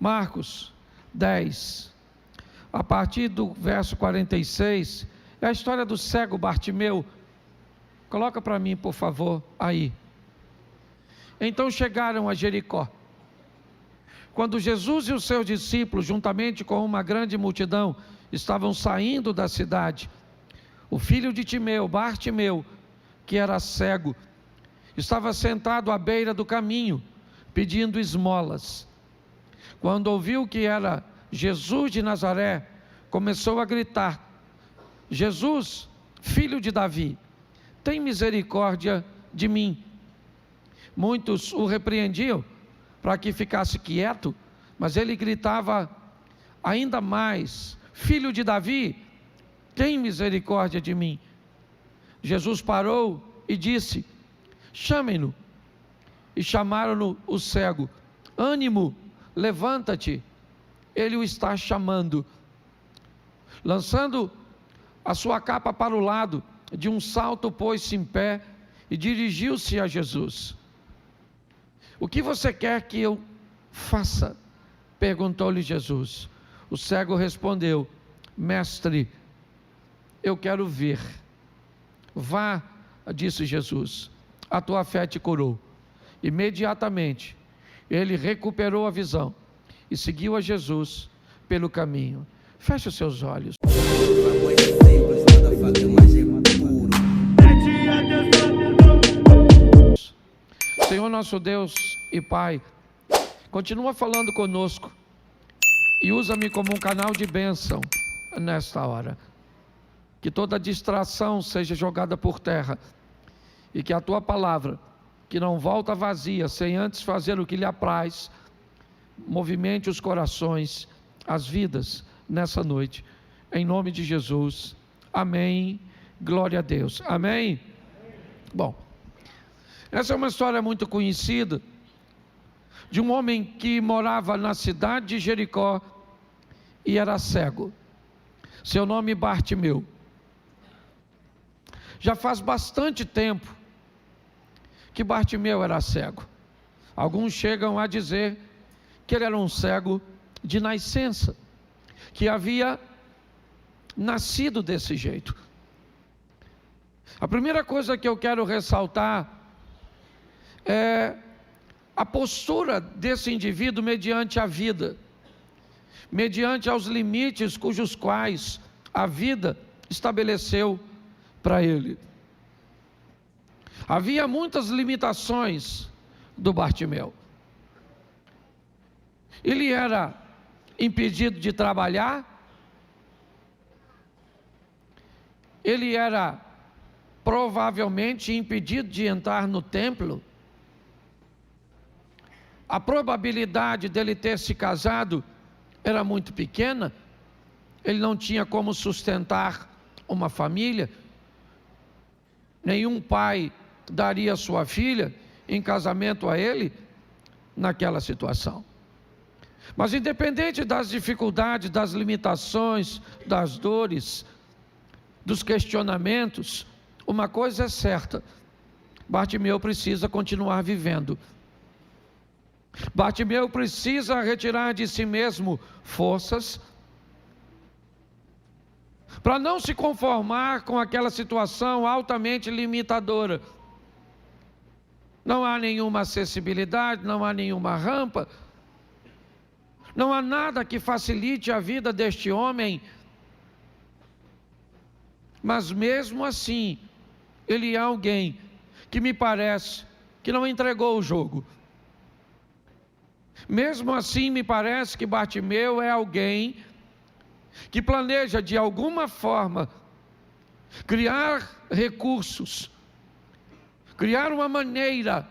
Marcos 10, a partir do verso 46, é a história do cego Bartimeu. Coloca para mim, por favor, aí. Então chegaram a Jericó. Quando Jesus e os seus discípulos, juntamente com uma grande multidão, estavam saindo da cidade, o filho de Timeu, Bartimeu, que era cego, estava sentado à beira do caminho, pedindo esmolas. Quando ouviu que era Jesus de Nazaré, começou a gritar: Jesus, filho de Davi, tem misericórdia de mim. Muitos o repreendiam para que ficasse quieto, mas ele gritava ainda mais: Filho de Davi, tem misericórdia de mim. Jesus parou e disse: chamem-no. E chamaram-no o cego. Ânimo, levanta-te, ele o está chamando. Lançando a sua capa para o lado, de um salto pôs-se em pé e dirigiu-se a Jesus. O que você quer que eu faça? Perguntou-lhe Jesus. O cego respondeu: Mestre, eu quero ver. Vá, disse Jesus, a tua fé te curou. Imediatamente ele recuperou a visão e seguiu a Jesus pelo caminho. Feche os seus olhos. Senhor nosso Deus e Pai, continua falando conosco e usa-me como um canal de bênção nesta hora. Que toda distração seja jogada por terra e que a tua palavra, que não volta vazia, sem antes fazer o que lhe apraz, movimente os corações, as vidas nessa noite, em nome de Jesus, amém, glória a Deus, amém? Bom, essa é uma história muito conhecida, de um homem que morava na cidade de Jericó e era cego, seu nome Bartimeu. Já faz bastante tempo que Bartimeu era cego. Alguns chegam a dizer que ele era um cego de nascença, que havia nascido desse jeito. A primeira coisa que eu quero ressaltar é a postura desse indivíduo mediante a vida, mediante aos limites cujos quais a vida estabeleceu para ele. Havia muitas limitações do Bartimeu. Ele era impedido de trabalhar, ele era provavelmente impedido de entrar no templo. A probabilidade dele ter se casado era muito pequena, ele não tinha como sustentar uma família, nenhum pai daria sua filha em casamento a ele naquela situação. Mas independente das dificuldades, das limitações, das dores, dos questionamentos, uma coisa é certa: Bartimeu precisa continuar vivendo. Bartimeu precisa retirar de si mesmo forças para não se conformar com aquela situação altamente limitadora. Não há nenhuma acessibilidade, não há nenhuma rampa, não há nada que facilite a vida deste homem, mas mesmo assim, ele é alguém que me parece que não entregou o jogo. Mesmo assim, me parece que Bartimeu é alguém que planeja de alguma forma criar recursos, criar uma maneira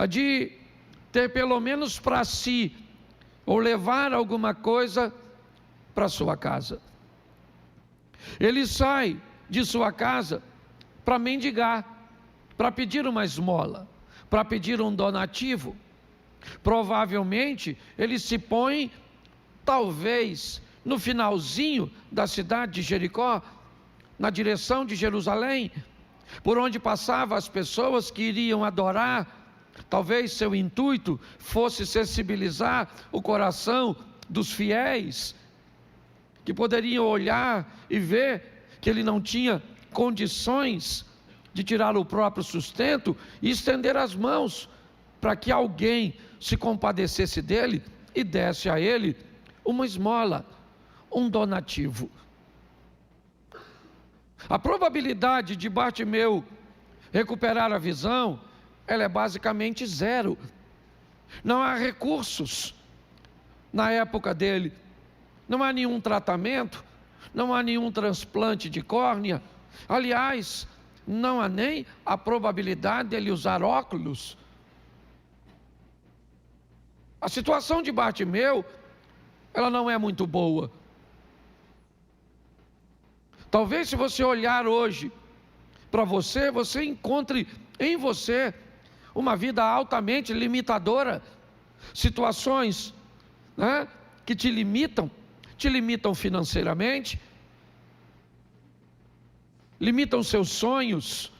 de ter pelo menos para si, ou levar alguma coisa para sua casa. Ele sai de sua casa para mendigar, para pedir uma esmola, para pedir um donativo. Provavelmente ele se põe, talvez, no finalzinho da cidade de Jericó, na direção de Jerusalém, por onde passavam as pessoas que iriam adorar Talvez seu intuito fosse sensibilizar o coração dos fiéis, que poderiam olhar e ver que ele não tinha condições de tirar o próprio sustento e estender as mãos para que alguém se compadecesse dele e desse a ele uma esmola, um donativo. A probabilidade de Bartimeu recuperar a visão, ela é basicamente zero. Não há recursos na época dele, não há nenhum tratamento, não há nenhum transplante de córnea. Aliás, não há nem a probabilidade dele usar óculos. A situação de Bartimeu, ela não é muito boa. Talvez, se você olhar hoje para você, você encontre em você uma vida altamente limitadora, situações, né, que te limitam financeiramente, limitam seus sonhos,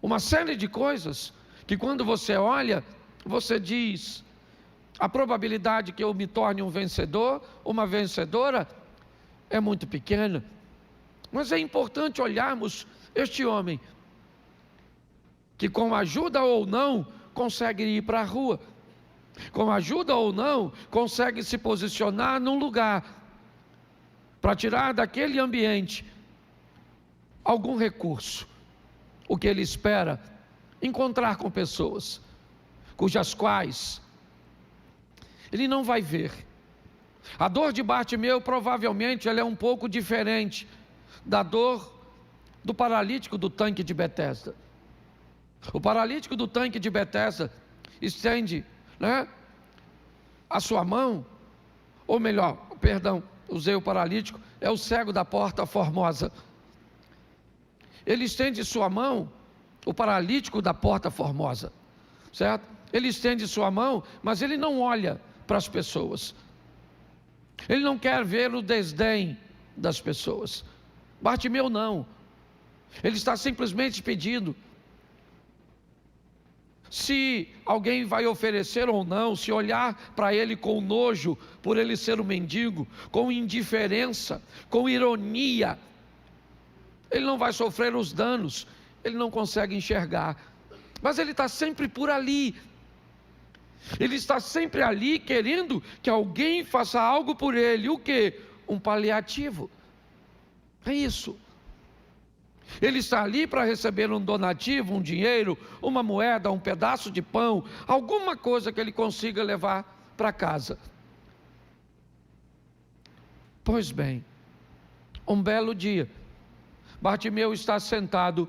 uma série de coisas que quando você olha, você diz: a probabilidade que eu me torne um vencedor, uma vencedora, é muito pequena. Mas é importante olharmos este homem, que com ajuda ou não, consegue ir para a rua, com ajuda ou não, consegue se posicionar num lugar, para tirar daquele ambiente algum recurso. O que ele espera? Encontrar com pessoas, cujas quais ele não vai ver. A dor de Bartimeu, provavelmente, ela é um pouco diferente da dor do paralítico do tanque de Betesda. O paralítico do tanque de Betesda estende, né, a sua mão, ou melhor, perdão, usei o paralítico, é o cego da porta formosa. Ele estende sua mão, o paralítico da porta formosa, certo? Ele estende sua mão, mas ele não olha para as pessoas. Ele não quer ver o desdém das pessoas. Bartimeu não. Ele está simplesmente pedindo. Se alguém vai oferecer ou não, se olhar para ele com nojo, por ele ser um mendigo, com indiferença, com ironia, ele não vai sofrer os danos, ele não consegue enxergar. Mas ele está sempre por ali. Ele está sempre ali querendo que alguém faça algo por ele. O quê? Um paliativo. É isso. Ele está ali para receber um donativo, um dinheiro, uma moeda, um pedaço de pão, alguma coisa que ele consiga levar para casa. Pois bem, um belo dia, Bartimeu está sentado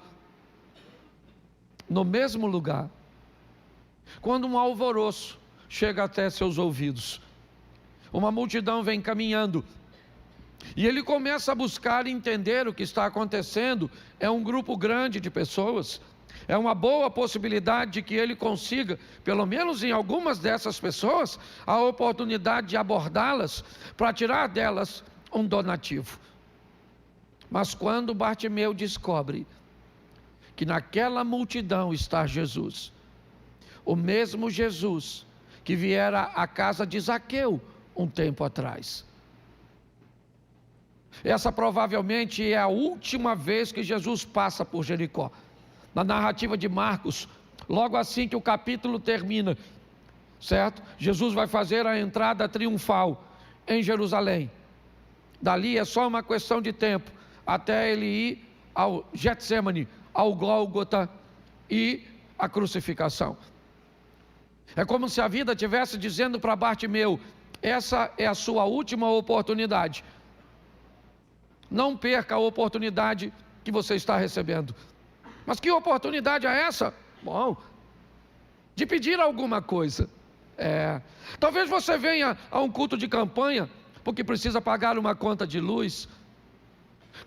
no mesmo lugar, quando um alvoroço chega até seus ouvidos. Uma multidão vem caminhando, e ele começa a buscar entender o que está acontecendo. É um grupo grande de pessoas. É uma boa possibilidade de que ele consiga, pelo menos em algumas dessas pessoas, a oportunidade de abordá-las, para tirar delas um donativo. Mas quando Bartimeu descobre que naquela multidão está Jesus, o mesmo Jesus que viera à casa de Zaqueu um tempo atrás. Essa provavelmente é a última vez que Jesus passa por Jericó. Na narrativa de Marcos, logo assim que o capítulo termina, certo? Jesus vai fazer a entrada triunfal em Jerusalém. Dali é só uma questão de tempo até ele ir ao Getsêmani, ao Gólgota e a crucificação. É como se a vida estivesse dizendo para Bartimeu: essa é a sua última oportunidade. Não perca a oportunidade que você está recebendo. Mas que oportunidade é essa? Bom, de pedir alguma coisa. Talvez você venha a um culto de campanha porque precisa pagar uma conta de luz.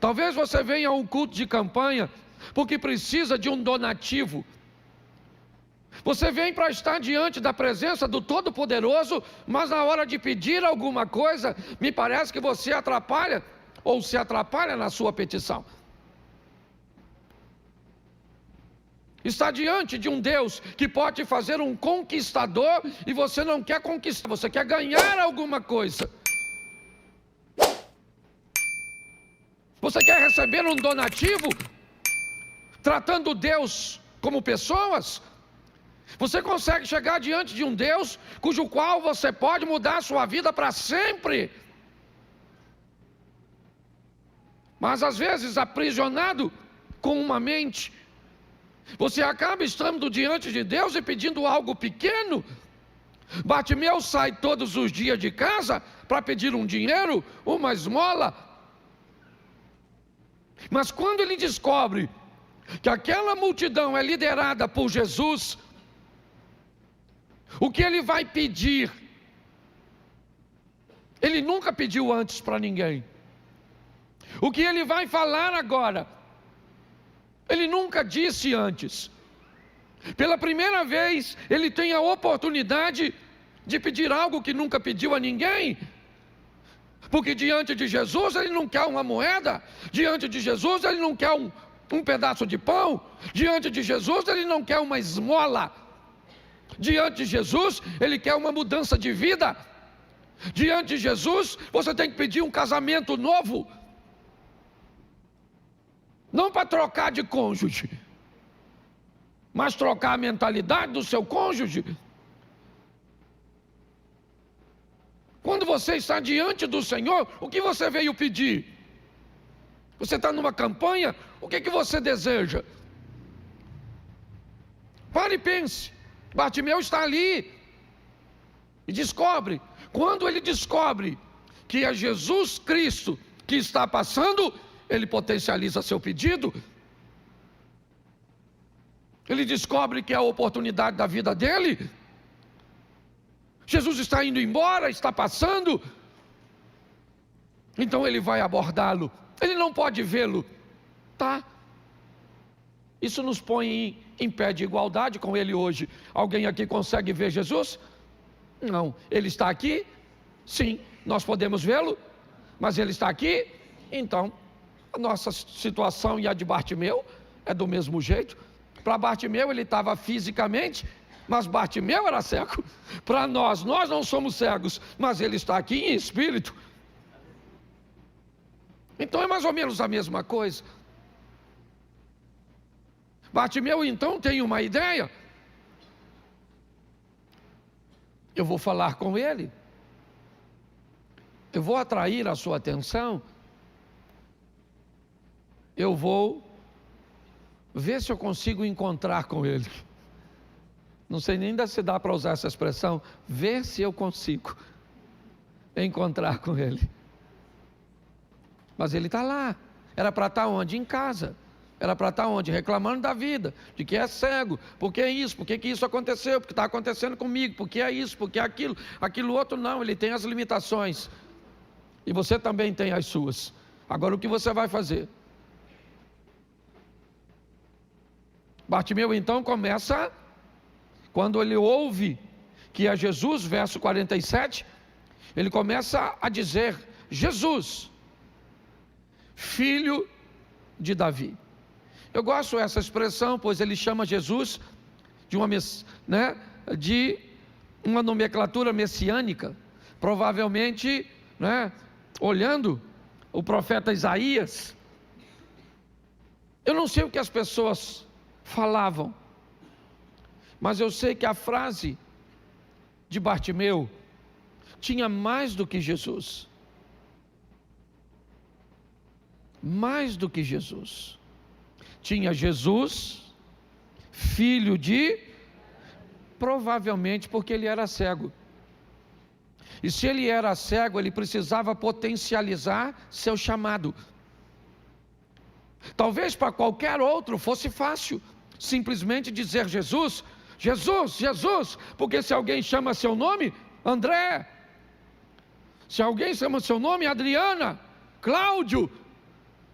Talvez você venha a um culto de campanha porque precisa de um donativo. Você vem para estar diante da presença do Todo-Poderoso, mas na hora de pedir alguma coisa, me parece que você atrapalha ou se atrapalha na sua petição. Está diante de um Deus que pode fazer um conquistador e você não quer conquistar, você quer ganhar alguma coisa. Você quer receber um donativo, tratando Deus como pessoas? Você consegue chegar diante de um Deus cujo qual você pode mudar a sua vida para sempre. Mas às vezes aprisionado com uma mente, você acaba estando diante de Deus e pedindo algo pequeno. Bartimeu sai todos os dias de casa para pedir um dinheiro, uma esmola. Mas quando ele descobre que aquela multidão é liderada por Jesus, o que ele vai pedir, ele nunca pediu antes para ninguém. O que ele vai falar agora, ele nunca disse antes. Pela primeira vez, ele tem a oportunidade de pedir algo que nunca pediu a ninguém. Porque diante de Jesus ele não quer uma moeda, diante de Jesus ele não quer um pedaço de pão, diante de Jesus ele não quer uma esmola, diante de Jesus ele quer uma mudança de vida, diante de Jesus você tem que pedir um casamento novo, não para trocar de cônjuge, mas trocar a mentalidade do seu cônjuge. Quando você está diante do Senhor, o que você veio pedir? Você está numa campanha, o que você deseja? Pare e pense. Bartimeu está ali e descobre. Quando ele descobre que é Jesus Cristo que está passando, ele potencializa seu pedido. Ele descobre que é a oportunidade da vida dele. Jesus está indo embora, está passando. Então ele vai abordá-lo. Ele não pode vê-lo, tá? Isso nos põe em pé de igualdade com ele hoje. Alguém aqui consegue ver Jesus? Não. Ele está aqui? Sim. Nós podemos vê-lo? Mas ele está aqui? Então, a nossa situação e a de Bartimeu é do mesmo jeito. Para Bartimeu ele estava fisicamente, mas Bartimeu era cego. Para nós não somos cegos, mas ele está aqui em espírito. Então é mais ou menos a mesma coisa. Bartimeu então tem uma ideia. Eu vou falar com ele. Eu vou atrair a sua atenção. Eu vou ver se eu consigo encontrar com ele. Não sei nem se dá para usar essa expressão. Ver se eu consigo encontrar com ele. Mas ele está lá. Era para estar onde? Em casa. Era para estar onde? Reclamando da vida, de que é cego, porque é isso, porque que isso aconteceu, porque está acontecendo comigo, porque é isso, porque é aquilo, aquilo outro não, ele tem as limitações, e você também tem as suas. Agora o que você vai fazer? Bartimeu então começa, quando ele ouve que é Jesus, verso 47, ele começa a dizer: Jesus, filho de Davi. Eu gosto dessa expressão, pois ele chama Jesus de uma nomenclatura messiânica, provavelmente, olhando o profeta Isaías. Eu não sei o que as pessoas falavam, mas eu sei que a frase de Bartimeu tinha mais do que Jesus. Mais do que Jesus. Tinha Jesus, filho de, provavelmente porque ele era cego. E se ele era cego, ele precisava potencializar seu chamado. Talvez para qualquer outro fosse fácil simplesmente dizer Jesus, Jesus, Jesus, porque se alguém chama seu nome, André, se alguém chama seu nome, Adriana, Cláudio,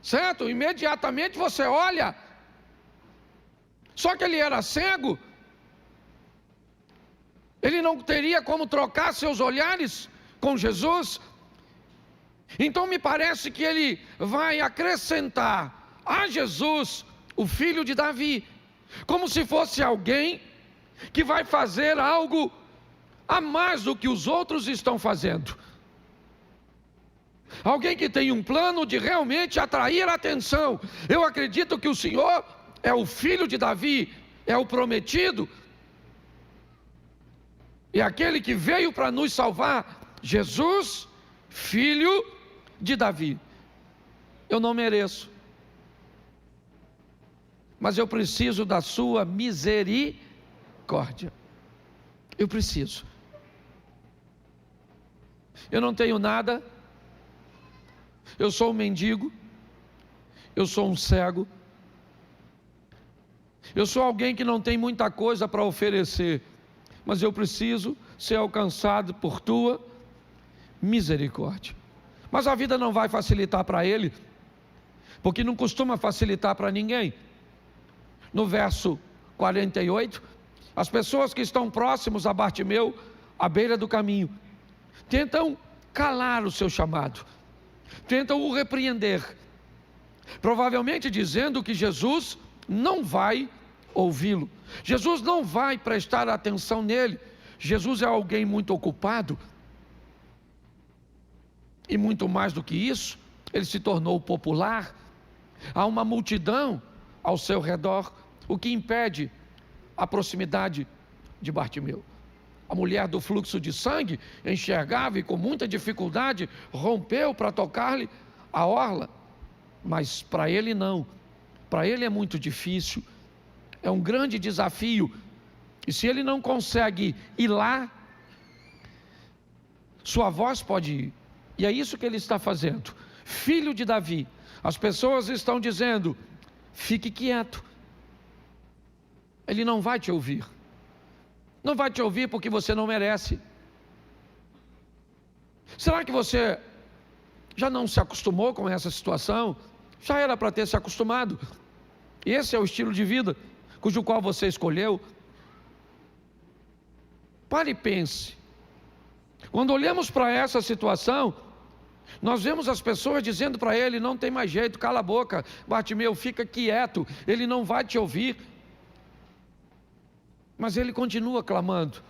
certo? Imediatamente você olha. Só que ele era cego. Ele não teria como trocar seus olhares com Jesus. Então me parece que ele vai acrescentar a Jesus, o filho de Davi, como se fosse alguém que vai fazer algo a mais do que os outros estão fazendo. Alguém que tem um plano de realmente atrair a atenção. Eu acredito que o Senhor é o filho de Davi, é o prometido, é aquele que veio para nos salvar. Jesus, filho de Davi. Eu não mereço, mas eu preciso da sua misericórdia. Eu preciso. Eu não tenho nada. Eu sou um mendigo. Eu sou um cego. Eu sou alguém que não tem muita coisa para oferecer, mas eu preciso ser alcançado por tua misericórdia. Mas a vida não vai facilitar para ele, porque não costuma facilitar para ninguém. No verso 48, as pessoas que estão próximos a Bartimeu, à beira do caminho, tentam calar o seu chamado, tentam o repreender, provavelmente dizendo que Jesus não vai ouvi-lo, Jesus não vai prestar atenção nele. Jesus é alguém muito ocupado, e muito mais do que isso, ele se tornou popular. Há uma multidão ao seu redor, o que impede a proximidade de Bartimeu. A mulher do fluxo de sangue enxergava e com muita dificuldade rompeu para tocar-lhe a orla, mas para ele não. Para ele é muito difícil, é um grande desafio, e se ele não consegue ir lá, sua voz pode ir, e é isso que ele está fazendo. Filho de Davi, as pessoas estão dizendo: fique quieto, ele não vai te ouvir. Não vai te ouvir porque você não merece. Será que você já não se acostumou com essa situação? Já era para ter se acostumado. Esse é o estilo de vida cujo qual você escolheu. Pare e pense. Quando olhamos para essa situação, nós vemos as pessoas dizendo para ele: não tem mais jeito, cala a boca, Bartimeu, fica quieto, ele não vai te ouvir. Mas ele continua clamando,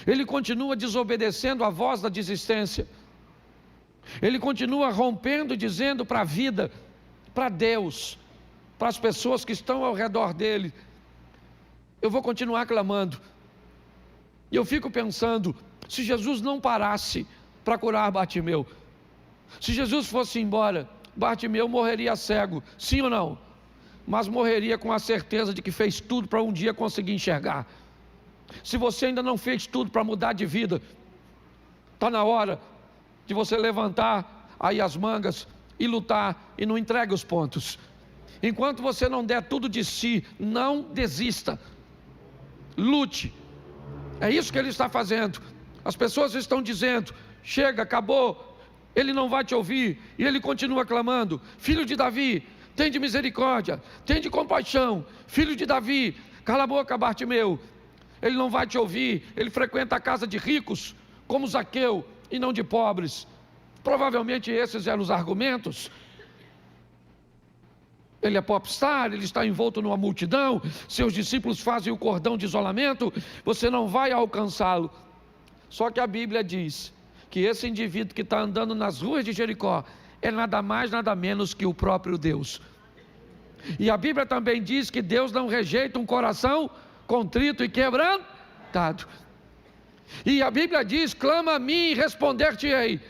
ele continua desobedecendo a voz da desistência, ele continua rompendo, dizendo para a vida, para Deus, para as pessoas que estão ao redor dele: eu vou continuar clamando. E eu fico pensando, se Jesus não parasse para curar Bartimeu, se Jesus fosse embora, Bartimeu morreria cego, sim ou não? Mas morreria com a certeza de que fez tudo para um dia conseguir enxergar. Se você ainda não fez tudo para mudar de vida, está na hora de você levantar aí as mangas e lutar, e não entregue os pontos. Enquanto você não der tudo de si, não desista, lute. É isso que ele está fazendo. As pessoas estão dizendo: chega, acabou, ele não vai te ouvir, e ele continua clamando: filho de Davi, tem de misericórdia, tem de compaixão, filho de Davi, cala a boca, Bartimeu, ele não vai te ouvir. Ele frequenta a casa de ricos, como Zaqueu, e não de pobres. Provavelmente esses eram os argumentos. Ele é popstar, ele está envolto numa multidão, seus discípulos fazem o cordão de isolamento, você não vai alcançá-lo. Só que a Bíblia diz que esse indivíduo que está andando nas ruas de Jericó é nada mais, nada menos que o próprio Deus. E a Bíblia também diz que Deus não rejeita um coração contrito e quebrantado. E a Bíblia diz: clama a mim e responder-te-ei,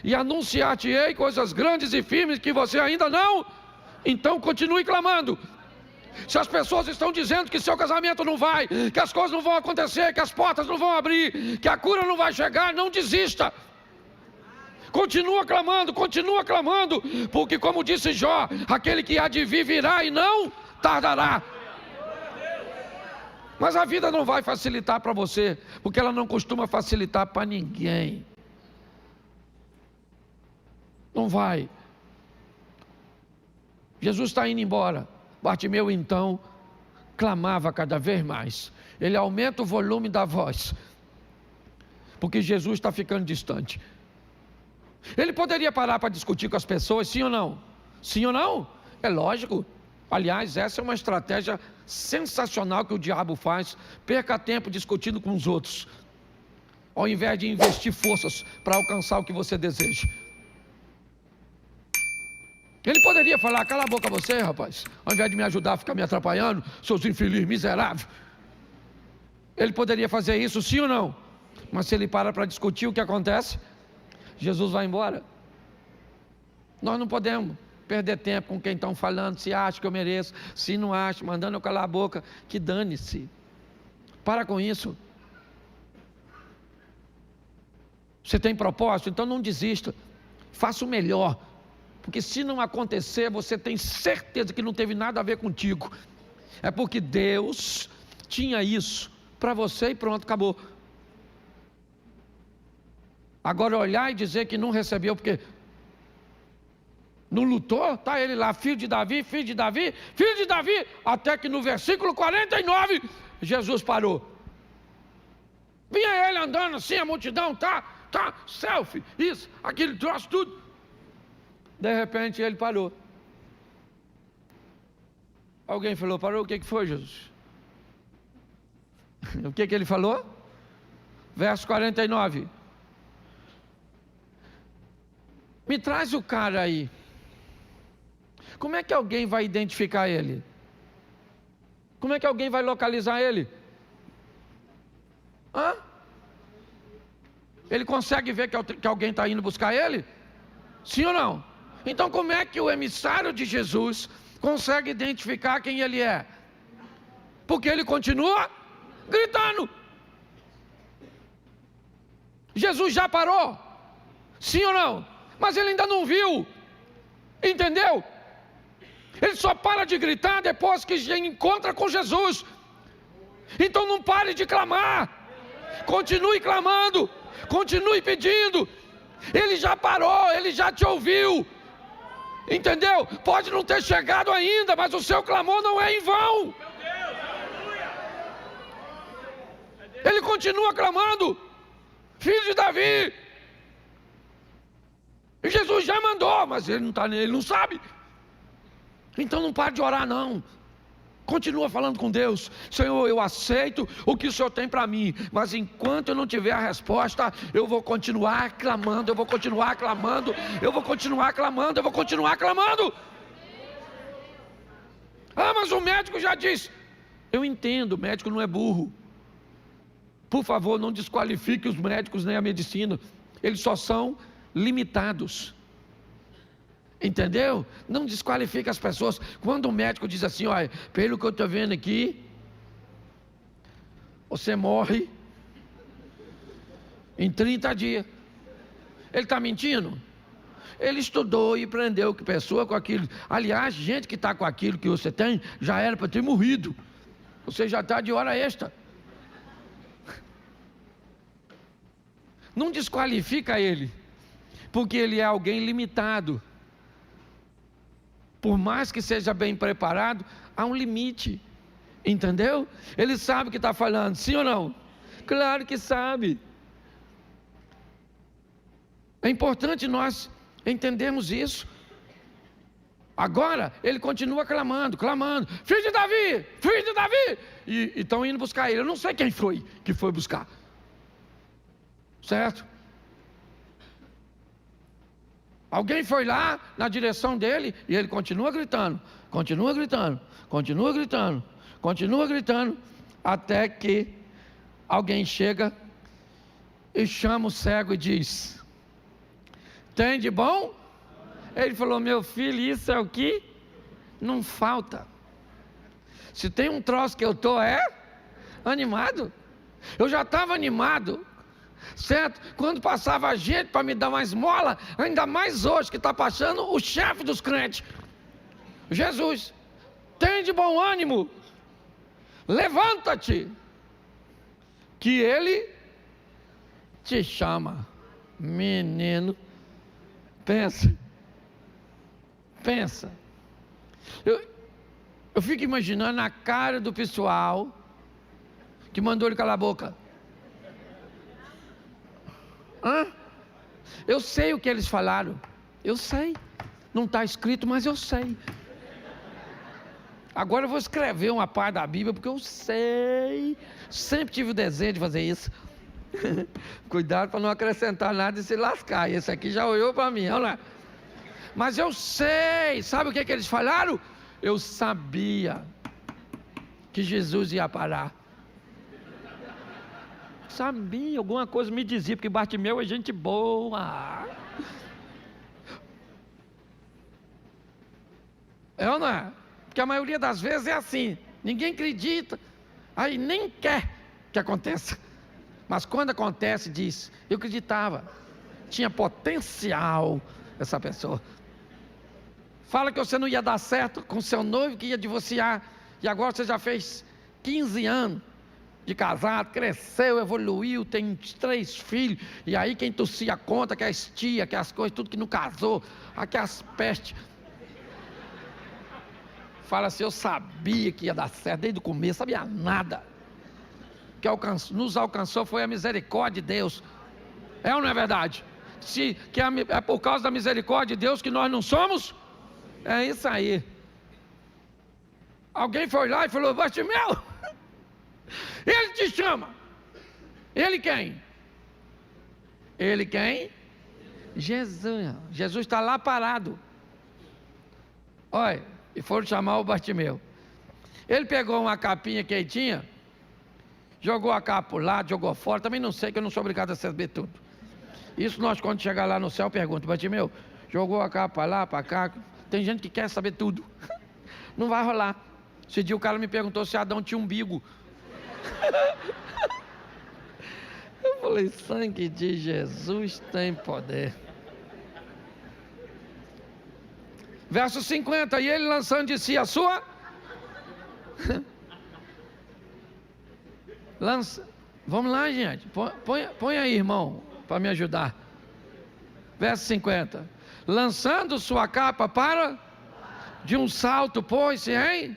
e anunciar-te-ei coisas grandes e firmes que você ainda não. Então continue clamando. Se as pessoas estão dizendo que seu casamento não vai, que as coisas não vão acontecer, que as portas não vão abrir, que a cura não vai chegar, não desista. Continua clamando, porque como disse Jó, aquele que há de vir virá e não tardará. Mas a vida não vai facilitar para você, porque ela não costuma facilitar para ninguém. Não vai. Jesus está indo embora. Bartimeu então clamava cada vez mais. Ele aumenta o volume da voz, porque Jesus está ficando distante. Ele poderia parar para discutir com as pessoas, sim ou não? Sim ou não? É lógico. Aliás, essa é uma estratégia sensacional que o diabo faz. Perca tempo discutindo com os outros, ao invés de investir forças para alcançar o que você deseja. Ele poderia falar: cala a boca você, rapaz, ao invés de me ajudar a ficar me atrapalhando, seus infelizes, miseráveis. Ele poderia fazer isso, sim ou não? Mas se ele para discutir, o que acontece? Jesus vai embora. Nós não podemos perder tempo com quem estão falando, se acha que eu mereço, se não acha, mandando eu calar a boca, que dane-se. Para com isso. Você tem propósito? Então não desista. Faça o melhor. Porque se não acontecer, você tem certeza que não teve nada a ver contigo. É porque Deus tinha isso para você e pronto, acabou. Agora olhar e dizer que não recebeu porque não lutou, está ele lá, filho de Davi, filho de Davi, filho de Davi, até que no versículo 49, Jesus parou. Vinha ele andando assim, a multidão, selfie, isso, aquele troço, tudo. De repente ele parou. Alguém falou: parou, o que foi, Jesus? O que ele falou? Verso 49. Me traz o cara aí. Como é que alguém vai identificar ele? Como é que alguém vai localizar ele? Ele consegue ver que alguém está indo buscar ele? Sim ou não? Então como é que o emissário de Jesus consegue identificar quem ele é? Porque ele continua gritando. Jesus já parou? Sim ou não? Mas ele ainda não viu. Entendeu? Ele só para de gritar depois que já encontra com Jesus. Então não pare de clamar. Continue clamando. Continue pedindo. Ele já parou, ele já te ouviu. Entendeu? Pode não ter chegado ainda, mas o seu clamor não é em vão. Ele continua clamando: filho de Davi. E Jesus já mandou, mas ele não está nele, ele não sabe. Então não pare de orar não. Continua falando com Deus: Senhor, eu aceito o que o Senhor tem para mim, mas enquanto eu não tiver a resposta, eu vou continuar clamando, eu vou continuar clamando, eu vou continuar clamando, eu vou continuar clamando. Mas o médico já disse. Eu entendo, o médico não é burro. Por favor, não desqualifique os médicos nem a medicina. Eles só são limitados. Entendeu? Não desqualifica as pessoas. Quando o médico diz assim: olha, pelo que eu estou vendo aqui, você morre em 30 dias. Ele está mentindo? Ele estudou e aprendeu que pessoa com aquilo. Aliás, gente que está com aquilo que você tem, já era para ter morrido. Você já está de hora extra. Não desqualifica ele, porque ele é alguém limitado. Por mais que seja bem preparado, há um limite. Entendeu? Ele sabe o que está falando, sim ou não? Claro que sabe. É importante nós entendermos isso. Agora, ele continua clamando, filho de Davi, filho de Davi. E estão indo buscar ele. Eu não sei quem foi que foi buscar. Certo? Alguém foi lá na direção dele e ele continua gritando, continua gritando, continua gritando, continua gritando, até que alguém chega e chama o cego e diz: tem de bom? Ele falou: meu filho, isso é o que não falta. Se tem um troço que eu estou animado. Eu já estava animado, certo? Quando passava a gente para me dar uma esmola, ainda mais hoje que está passando o chefe dos crentes, Jesus. Tem de bom ânimo, levanta-te, que ele te chama. Menino, pensa. Eu fico imaginando a cara do pessoal que mandou ele calar a boca. Eu sei o que eles falaram. Eu sei. Não está escrito, mas eu sei. Agora eu vou escrever uma parte da Bíblia, porque eu sei, sempre tive o desejo de fazer isso. Cuidado para não acrescentar nada e se lascar. Esse aqui já olhou para mim, olha lá. Mas eu sei, sabe o que eles falaram? Eu sabia que Jesus ia parar. Sabia, alguma coisa me dizia, porque Bartimeu é gente boa. É ou não é? Porque a maioria das vezes é assim, ninguém acredita, aí nem quer que aconteça. Mas quando acontece, diz, eu acreditava, tinha potencial essa pessoa. Fala que você não ia dar certo com seu noivo, que ia divorciar, e agora você já fez 15 anos de casado, cresceu, evoluiu, tem 3 filhos, e aí quem tossia a conta, que as tia, que as coisas, tudo que não casou, aqui as pestes. Fala assim, eu sabia que ia dar certo desde o começo, sabia nada. O que nos alcançou foi a misericórdia de Deus. É ou não é verdade? É por causa da misericórdia de Deus que nós não somos? É isso aí. Alguém foi lá e falou, Bartimeu, ele te chama. Ele quem? Ele quem? Jesus. Jesus está lá parado. Olha, e foram chamar o Bartimeu. Ele pegou uma capinha que ele tinha, jogou a capa para o lado, jogou fora. Também não sei, que eu não sou obrigado a saber tudo. Isso nós, quando chegar lá no céu, pergunta, Bartimeu, jogou a capa para lá, para cá. Tem gente que quer saber tudo. Não vai rolar. Esse dia o cara me perguntou se Adão tinha umbigo. Eu falei, sangue de Jesus tem poder. Verso 50, e ele lançando de si a sua... Lança. Vamos lá, gente. Põe aí, irmão, para me ajudar. Verso 50. Lançando sua capa para... De um salto, pôs-se, hein?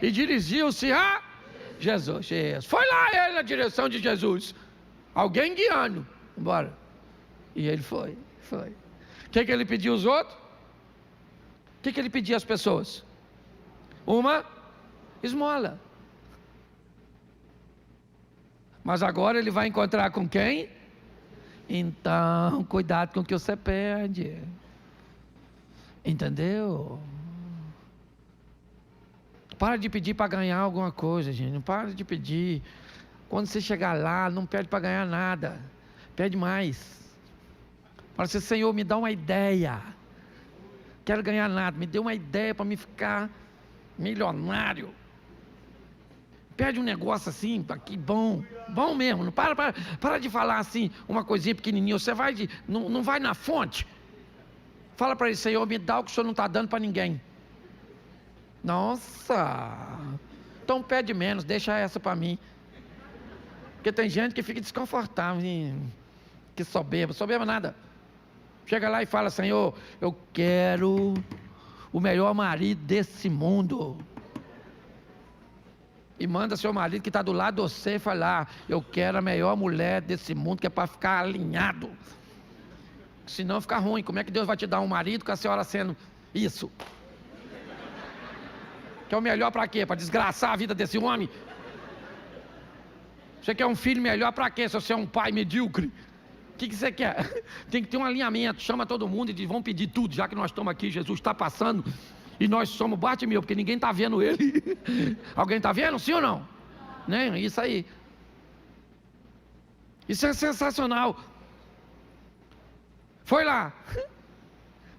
E dirigiu-se a Jesus. Foi lá ele na direção de Jesus. Alguém guiando. Bora. E ele foi. O que ele pediu aos outros? O que ele pedia às pessoas? Uma esmola. Mas agora ele vai encontrar com quem? Então, cuidado com o que você pede. Entendeu? Para de pedir para ganhar alguma coisa, gente. Não para de pedir. Quando você chegar lá, não pede para ganhar nada. Pede mais. Fala assim, Senhor, me dá uma ideia. Quero ganhar nada. Me dê uma ideia para me ficar milionário. Pede um negócio assim, aqui, bom mesmo. Não para de falar assim, uma coisinha pequenininha. Você não vai na fonte. Fala para ele, Senhor, me dá o que o Senhor não está dando para ninguém. Nossa, então pede menos, deixa essa para mim. Porque tem gente que fica desconfortável, que soberba nada. Chega lá e fala, Senhor, eu quero o melhor marido desse mundo. E manda seu marido que está do lado de você falar, eu quero a melhor mulher desse mundo, que é para ficar alinhado. Senão fica ruim. Como é que Deus vai te dar um marido com a senhora sendo isso? Que é o melhor para quê? Para desgraçar a vida desse homem? Você quer um filho melhor para quê? Se você é um pai medíocre? O que você quer? Tem que ter um alinhamento. Chama todo mundo e diz, vamos pedir tudo. Já que nós estamos aqui, Jesus está passando. E nós somos Bartimeu, porque ninguém está vendo ele. Alguém está vendo? Sim ou não? Né? Isso aí. Isso é sensacional. Foi lá.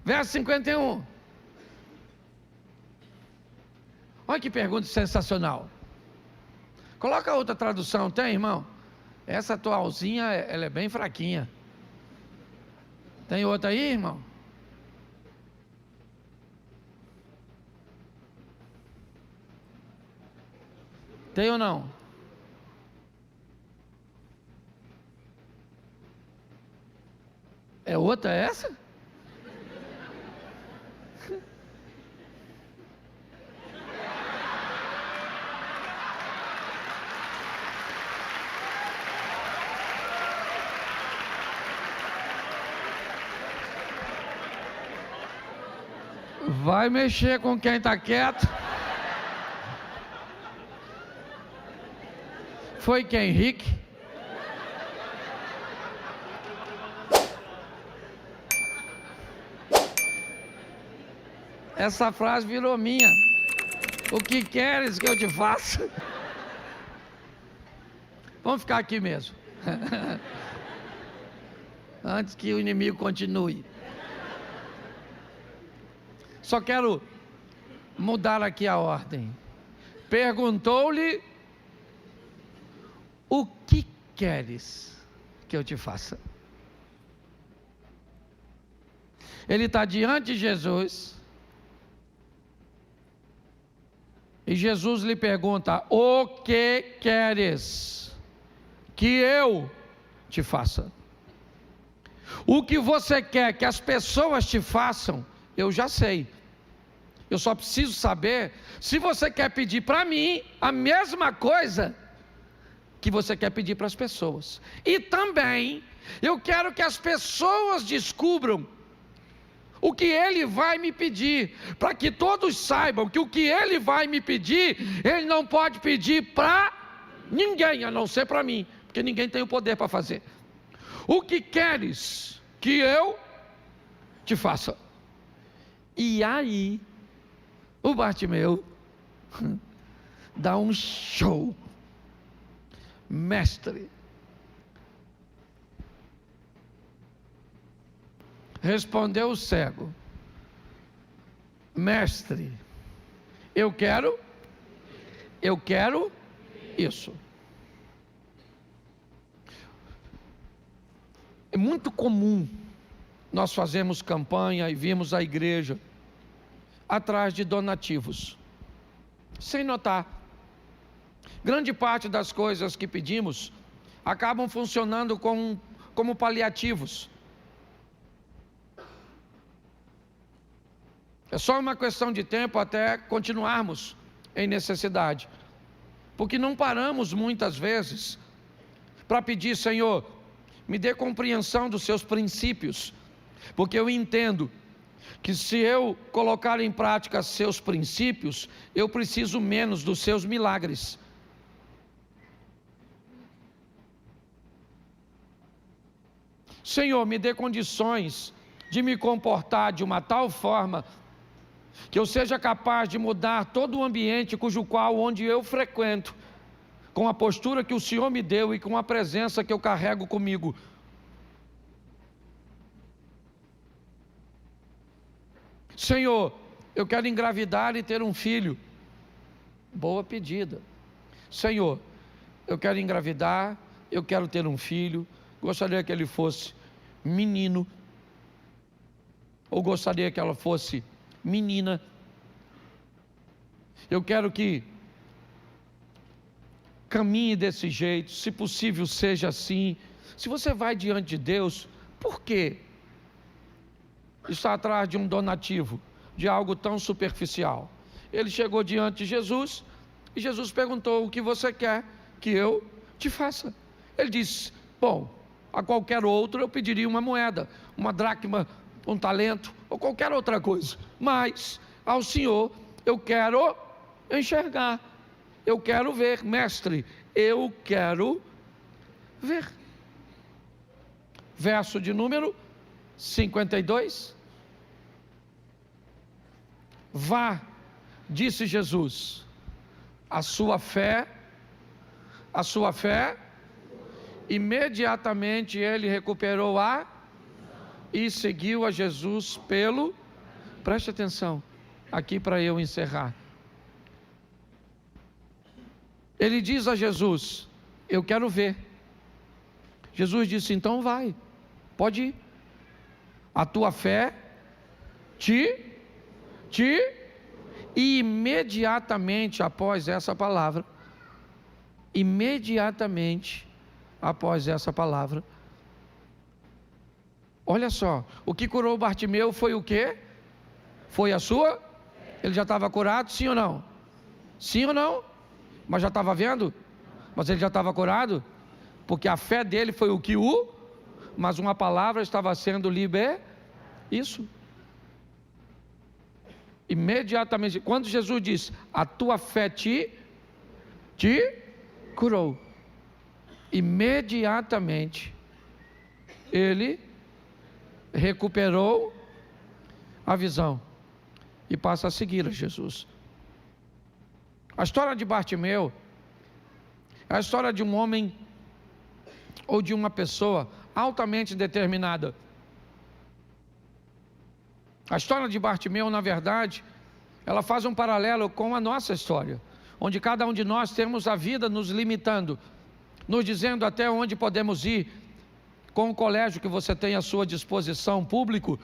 Verso 51. Olha que pergunta sensacional. Coloca outra tradução, tem, irmão? Essa atualzinha, ela é bem fraquinha. Tem outra aí, irmão? Tem ou não? É outra essa? Vai mexer com quem está quieto. Foi quem, Henrique? Essa frase virou minha. O que queres que eu te faça? Vamos ficar aqui mesmo. Antes que o inimigo continue. Só quero mudar aqui a ordem. Perguntou-lhe: o que queres que eu te faça? Ele está diante de Jesus. E Jesus lhe pergunta: o que queres que eu te faça? O que você quer que as pessoas te façam, eu já sei. Eu só preciso saber se você quer pedir para mim a mesma coisa que você quer pedir para as pessoas. E também eu quero que as pessoas descubram o que Ele vai me pedir, para que todos saibam que o que Ele vai me pedir, Ele não pode pedir para ninguém, a não ser para mim, porque ninguém tem o poder para fazer. O que queres que eu te faça? E aí, o Bartimeu dá um show. Mestre, respondeu o cego: mestre, eu quero isso. É muito comum nós fazermos campanha e virmos à igreja atrás de donativos, sem notar. Grande parte das coisas que pedimos acabam funcionando como paliativos. É só uma questão de tempo até continuarmos em necessidade, porque não paramos muitas vezes para pedir: Senhor, me dê compreensão dos seus princípios, porque eu entendo que se eu colocar em prática seus princípios, eu preciso menos dos seus milagres. Senhor, me dê condições de me comportar de uma tal forma que eu seja capaz de mudar todo o ambiente onde eu frequento, com a postura que o Senhor me deu e com a presença que eu carrego comigo. Senhor, eu quero engravidar e ter um filho. Boa pedida. Senhor, eu quero engravidar, eu quero ter um filho, gostaria que ele fosse menino, ou gostaria que ela fosse menina. Eu quero que caminhe desse jeito, se possível seja assim. Se você vai diante de Deus, por que está atrás de um donativo, de algo tão superficial? Ele chegou diante de Jesus, e Jesus perguntou: o que você quer que eu te faça? Ele disse: bom, a qualquer outro eu pediria uma moeda, uma dracma, um talento, ou qualquer outra coisa, mas ao Senhor eu quero enxergar, eu quero ver. Mestre, eu quero ver. Verso de número 52. Vá, disse Jesus, a sua fé, imediatamente ele recuperou e seguiu a Jesus preste atenção, aqui para eu encerrar. Ele diz a Jesus: eu quero ver. Jesus disse: então vai, pode ir, a tua fé e imediatamente após essa palavra, olha só, o que curou Bartimeu foi o quê? Foi a sua? Ele já estava curado, sim ou não? Sim ou não? Mas já estava vendo? Mas ele já estava curado? Porque a fé dele foi o que mas uma palavra estava sendo isso. Imediatamente, quando Jesus diz: a tua fé te curou, imediatamente ele recuperou a visão e passa a seguir a Jesus. A história de Bartimeu é a história de um homem ou de uma pessoa altamente determinada. A história de Bartimeu, na verdade, ela faz um paralelo com a nossa história, onde cada um de nós temos a vida nos limitando, nos dizendo até onde podemos ir, com o colégio que você tem à sua disposição, público,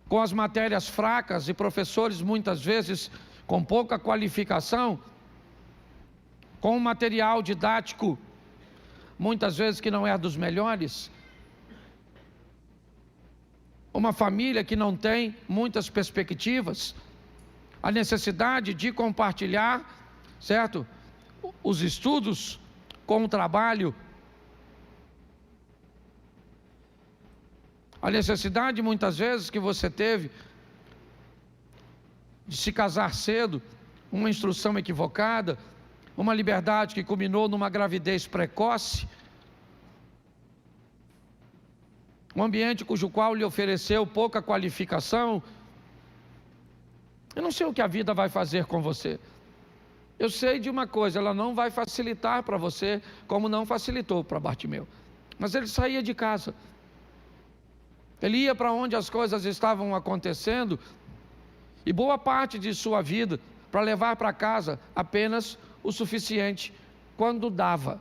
com as matérias fracas e professores muitas vezes com pouca qualificação, com um material didático muitas vezes que não é dos melhores, uma família que não tem muitas perspectivas, a necessidade de compartilhar, certo? Os estudos com o trabalho, a necessidade muitas vezes que você teve de se casar cedo, uma instrução equivocada, uma liberdade que culminou numa gravidez precoce, um ambiente cujo qual lhe ofereceu pouca qualificação. Eu não sei o que a vida vai fazer com você. Eu sei de uma coisa, ela não vai facilitar para você, como não facilitou para Bartimeu. Mas ele saía de casa. Ele ia para onde as coisas estavam acontecendo, e boa parte de sua vida, para levar para casa apenas o suficiente, quando dava.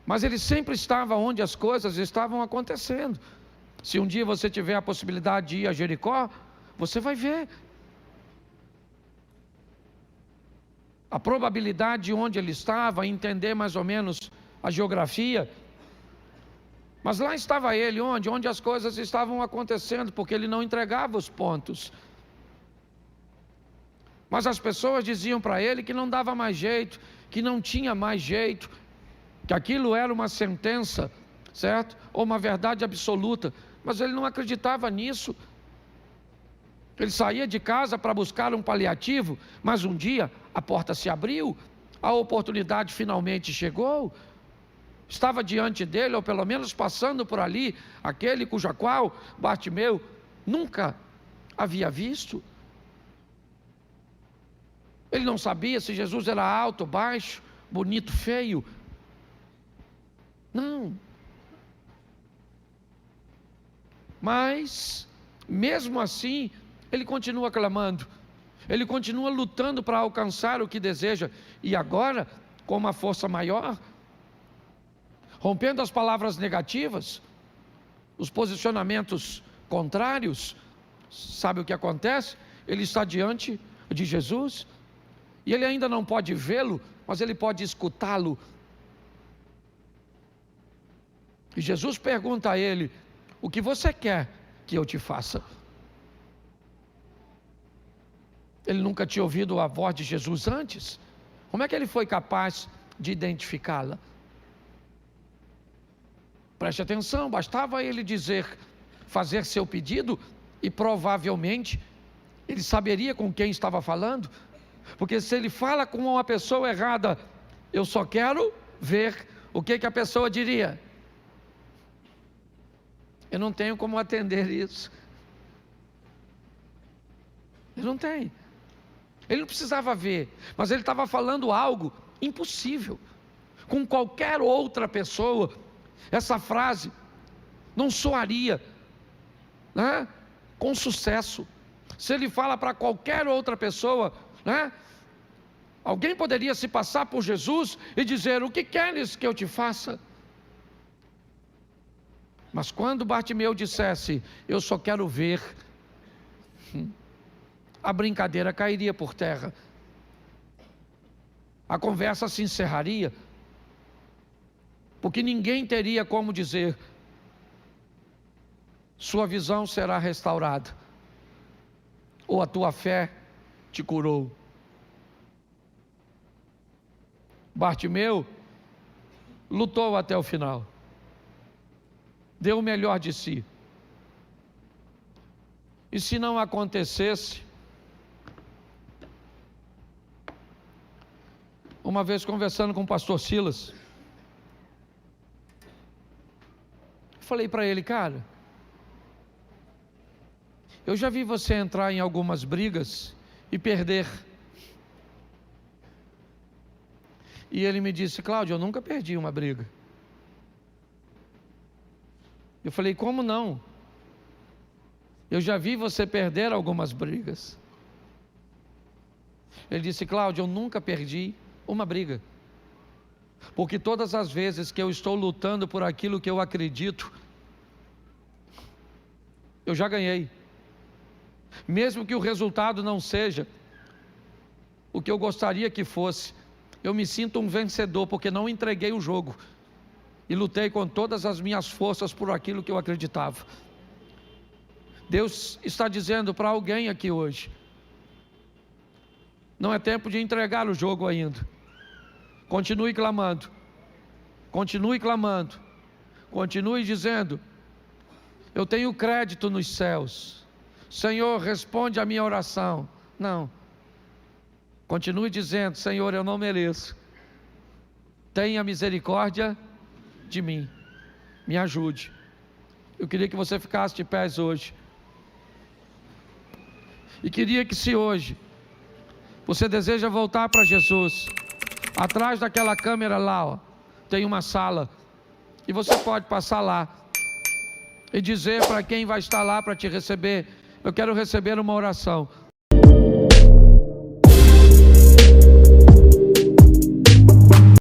Mas ele sempre estava onde as coisas estavam acontecendo. Se um dia você tiver a possibilidade de ir a Jericó, você vai ver a probabilidade de onde ele estava, entender mais ou menos a geografia. Mas lá estava ele, onde as coisas estavam acontecendo, porque ele não entregava os pontos. Mas as pessoas diziam para ele que não dava mais jeito, que não tinha mais jeito, que aquilo era uma sentença, certo? Ou uma verdade absoluta. Mas ele não acreditava nisso. Ele saía de casa para buscar um paliativo, mas um dia a porta se abriu, a oportunidade finalmente chegou. Estava diante dele, ou pelo menos passando por ali, aquele cuja qual Bartimeu nunca havia visto. Ele não sabia se Jesus era alto, baixo, bonito, feio. Não. Mas, mesmo assim, ele continua clamando. Ele continua lutando para alcançar o que deseja. E agora, com uma força maior, rompendo as palavras negativas, os posicionamentos contrários. Sabe o que acontece? Ele está diante de Jesus, e ele ainda não pode vê-lo, mas ele pode escutá-lo. E Jesus pergunta a ele: o que você quer que eu te faça? Ele nunca tinha ouvido a voz de Jesus antes. Como é que ele foi capaz de identificá-la? Preste atenção, bastava ele fazer seu pedido, e provavelmente ele saberia com quem estava falando. Porque se ele fala com uma pessoa errada, eu só quero ver, o que a pessoa diria? Eu não tenho como atender isso. Ele não tem. Ele não precisava ver, mas ele estava falando algo impossível. Com qualquer outra pessoa, essa frase não soaria, né, com sucesso. Se ele fala para qualquer outra pessoa, né, alguém poderia se passar por Jesus e dizer: o que queres que eu te faça? Mas quando Bartimeu dissesse: eu só quero ver, a brincadeira cairia por terra, a conversa se encerraria, porque ninguém teria como dizer: sua visão será restaurada, ou a tua fé te curou. Bartimeu lutou até o final, deu o melhor de si. E se não acontecesse uma vez conversando com o pastor Silas, falei para ele: cara, eu já vi você entrar em algumas brigas e perder. E ele me disse: Cláudio, eu nunca perdi uma briga. Eu falei: como não? Eu já vi você perder algumas brigas. Ele disse: Cláudio, eu nunca perdi uma briga, porque todas as vezes que eu estou lutando por aquilo que eu acredito, eu já ganhei. Mesmo que o resultado não seja o que eu gostaria que fosse, eu me sinto um vencedor, porque não entreguei o jogo e lutei com todas as minhas forças por aquilo que eu acreditava. Deus está dizendo para alguém aqui hoje: não é tempo de entregar o jogo ainda. Continue clamando, continue clamando, continue dizendo: eu tenho crédito nos céus, Senhor, responde a minha oração. Não, continue dizendo: Senhor, eu não mereço, tenha misericórdia de mim, me ajude. Eu queria que você ficasse de pés hoje, e queria que, se hoje você deseja voltar para Jesus, atrás daquela câmera lá, ó, tem uma sala, e você pode passar lá e dizer para quem vai estar lá para te receber: eu quero receber uma oração.